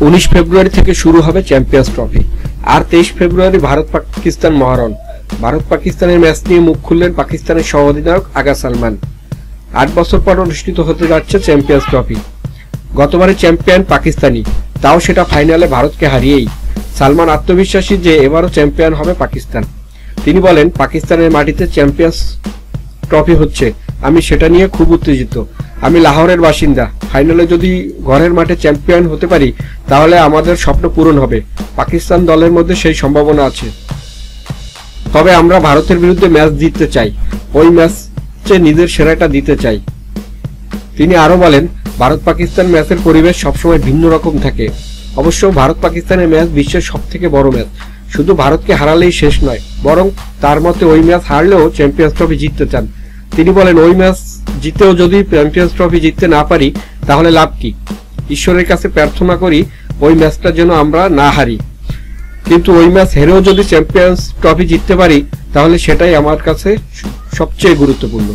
19 ফেব্রুয়ারি থেকে শুরু হবে চ্যাম্পিয়ন্স ট্রফি। আর 23 ফেব্রুয়ারি ভারত পাকিস্তান মহারণ। ভারত পাকিস্তানের ম্যাচ নিয়ে মুখ খুললেন পাকিস্তানের সহ অধিনায়ক আগা সালমান। 8 বছর পর অনুষ্ঠিত হতে যাচ্ছে চ্যাম্পিয়ন্স ট্রফি। গতবারে চ্যাম্পিয়ন পাকিস্তানি, তাও সেটা ফাইনালে ভারতকে হারিয়েই। সালমান আত্মবিশ্বাসী যে এবারও চ্যাম্পিয়ন হবে পাকিস্তান। তিনি বলেন, পাকিস্তানের মাটিতে চ্যাম্পিয়ন্স ট্রফি হচ্ছে, আমি সেটা নিয়ে খুব উত্তেজিত। আমি লাহোরের বাসিন্দা, ফাইনালে যদি ঘরের মাঠে চ্যাম্পিয়ন হতে পারি তাহলে আমাদের স্বপ্ন পূরণ হবে। পাকিস্তান দলের মধ্যে সেই সম্ভাবনা আছে, তবে আমরা ভারতের বিরুদ্ধে ম্যাচ জিততে চাই, ওই ম্যাচে নিজের সেরাটা দিতে চাই। তিনি আরো বলেন, ভারত পাকিস্তান ম্যাচের পরিবেশ সবসময় ভিন্ন রকম থাকে। অবশ্য ভারত পাকিস্তানের ম্যাচ বিশ্বের সব থেকে বড় ম্যাচ। শুধু ভারতকে হারালেই শেষ নয়, বরং তার মতে ওই ম্যাচ হারলেও চ্যাম্পিয়ন্স ট্রফি জিততে চান। তিনি বলেন, ওই ম্যাচ জিতেও যদি চ্যাম্পিয়ন্স ট্রফি জিততে না পারি তাহলে লাভ কি? ঈশ্বরের কাছে প্রার্থনা করি ওই ম্যাচটা যেন আমরা না হারি, কিন্তু ওই ম্যাচ হেরেও যদি চ্যাম্পিয়ন্স ট্রফি জিততে পারি তাহলে সেটাই আমার কাছে সবচেয়ে গুরুত্বপূর্ণ।